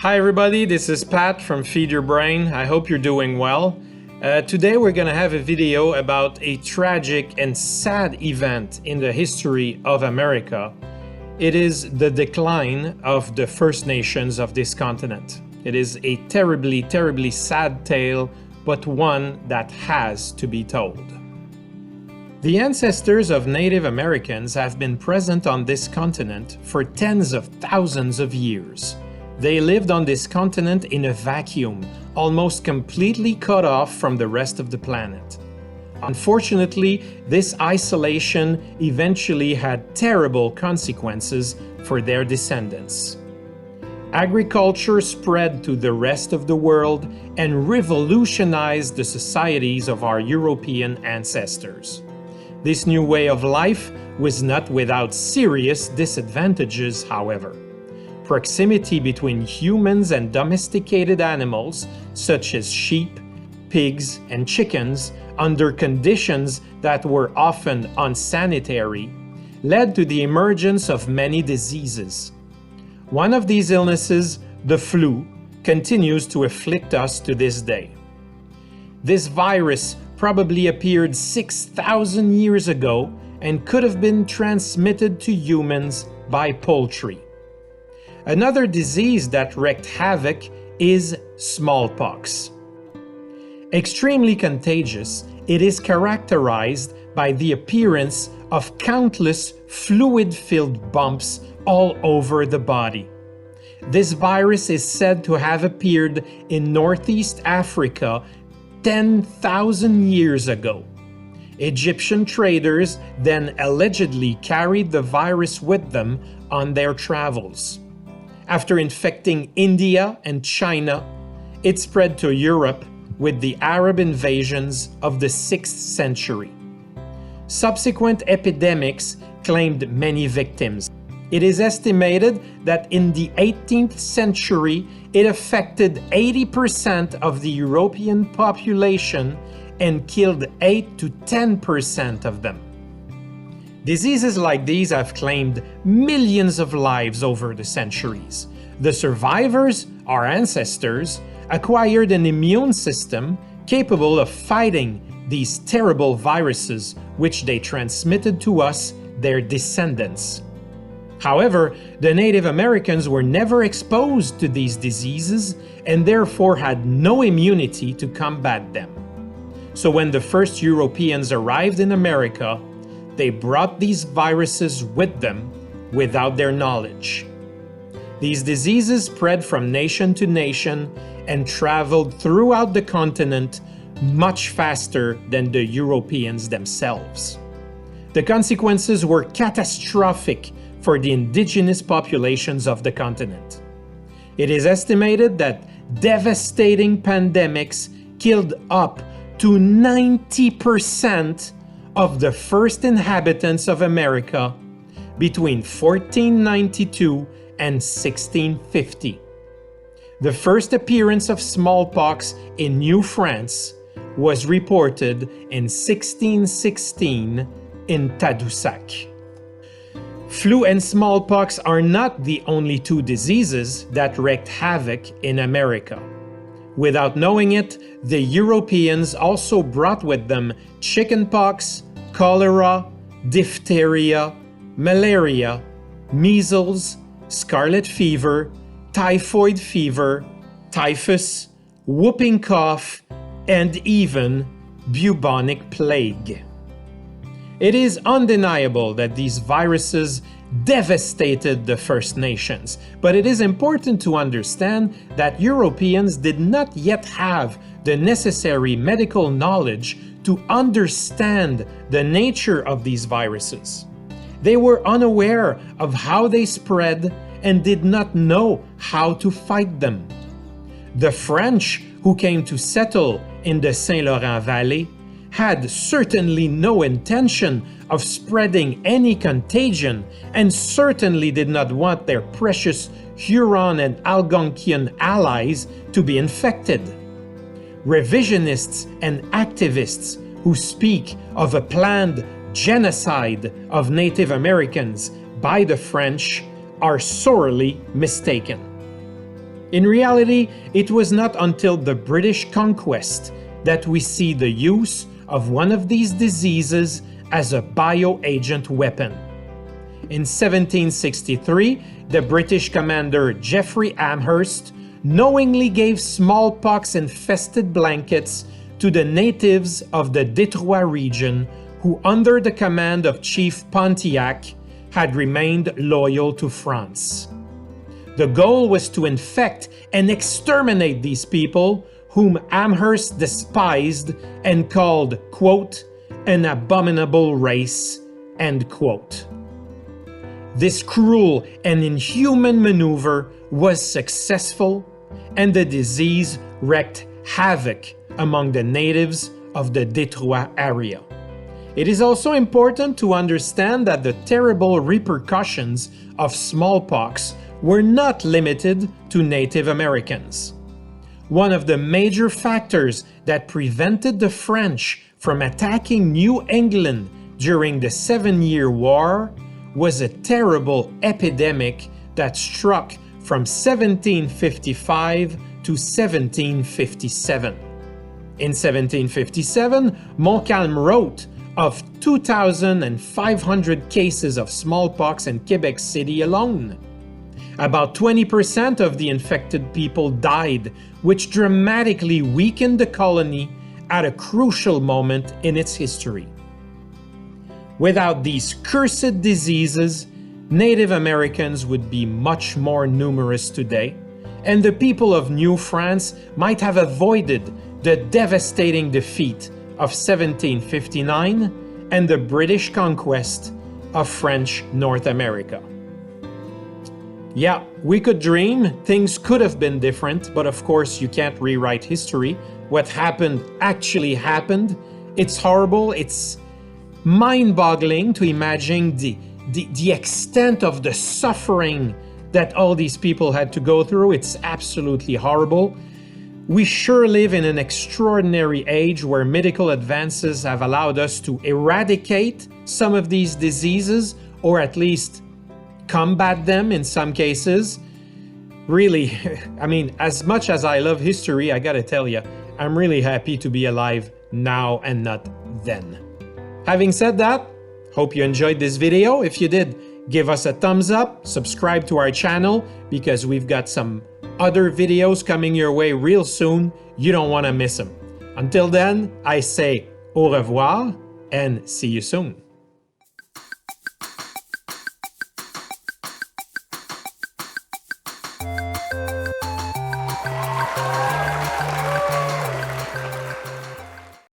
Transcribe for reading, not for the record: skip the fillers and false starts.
Hi everybody, this is Pat from Feed Your Brain. I hope you're doing well. Today we're going to have a video about a tragic and sad event in the history of America. It is the decline of the First Nations of this continent. It is a terribly, terribly sad tale, but one that has to be told. The ancestors of Native Americans have been present on this continent for tens of thousands of years. They lived on this continent in a vacuum, almost completely cut off from the rest of the planet. Unfortunately, this isolation eventually had terrible consequences for their descendants. Agriculture spread to the rest of the world and revolutionized the societies of our European ancestors. This new way of life was not without serious disadvantages, however. Proximity between humans and domesticated animals, such as sheep, pigs, and chickens, under conditions that were often unsanitary, led to the emergence of many diseases. One of these illnesses, the flu, continues to afflict us to this day. This virus probably appeared 6,000 years ago and could have been transmitted to humans by poultry. Another disease that wreaked havoc is smallpox. Extremely contagious, it is characterized by the appearance of countless fluid-filled bumps all over the body. This virus is said to have appeared in Northeast Africa 10,000 years ago. Egyptian traders then allegedly carried the virus with them on their travels. After infecting India and China, it spread to Europe with the Arab invasions of the 6th century. Subsequent epidemics claimed many victims. It is estimated that in the 18th century, it affected 80% of the European population and killed 8 to 10% of them. Diseases like these have claimed millions of lives over the centuries. The survivors, our ancestors, acquired an immune system capable of fighting these terrible viruses which they transmitted to us, their descendants. However, the Native Americans were never exposed to these diseases and therefore had no immunity to combat them. So when the first Europeans arrived in America, they brought these viruses with them without their knowledge. These diseases spread from nation to nation and traveled throughout the continent much faster than the Europeans themselves. The consequences were catastrophic for the indigenous populations of the continent. It is estimated that devastating pandemics killed up to 90% of the first inhabitants of America between 1492 and 1650. The first appearance of smallpox in New France was reported in 1616 in Tadoussac. Flu and smallpox are not the only two diseases that wreaked havoc in America. Without knowing it, the Europeans also brought with them chickenpox, cholera, diphtheria, malaria, measles, scarlet fever, typhoid fever, typhus, whooping cough, and even bubonic plague. It is undeniable that these viruses devastated the First Nations, but it is important to understand that Europeans did not yet have the necessary medical knowledge to understand the nature of these viruses. They were unaware of how they spread and did not know how to fight them. The French, who came to settle in the Saint Laurent Valley, had certainly no intention of spreading any contagion and certainly did not want their precious Huron and Algonquian allies to be infected. Revisionists and activists who speak of a planned genocide of Native Americans by the French are sorely mistaken. In reality, it was not until the British conquest that we see the use of one of these diseases as a bioagent weapon. In 1763, the British commander Geoffrey Amherst knowingly gave smallpox-infested blankets to the natives of the Détroit region who, under the command of Chief Pontiac, had remained loyal to France. The goal was to infect and exterminate these people whom Amherst despised and called, quote, an abominable race, end quote. This cruel and inhuman maneuver was successful, and the disease wreaked havoc among the natives of the Détroit area. It is also important to understand that the terrible repercussions of smallpox were not limited to Native Americans. One of the major factors that prevented the French from attacking New England during the 7-Year War was a terrible epidemic that struck from 1755 to 1757. In 1757, Montcalm wrote of 2,500 cases of smallpox in Quebec City alone. About 20% of the infected people died, which dramatically weakened the colony at a crucial moment in its history. Without these cursed diseases, Native Americans would be much more numerous today, and the people of New France might have avoided the devastating defeat of 1759 and the British conquest of French North America. Yeah, we could dream things could have been different, but of course you can't rewrite history. What happened actually happened. It's horrible, it's mind-boggling to imagine the extent of the suffering that all these people had to go through. It's absolutely horrible. We sure live in an extraordinary age where medical advances have allowed us to eradicate some of these diseases, or at least combat them in some cases. Really, I mean, as much as I love history, I gotta tell you, I'm really happy to be alive now and not then. Having said that, hope you enjoyed this video. If you did, give us a thumbs up, subscribe to our channel because we've got some other videos coming your way real soon. You don't want to miss them. Until then, I say au revoir and see you soon.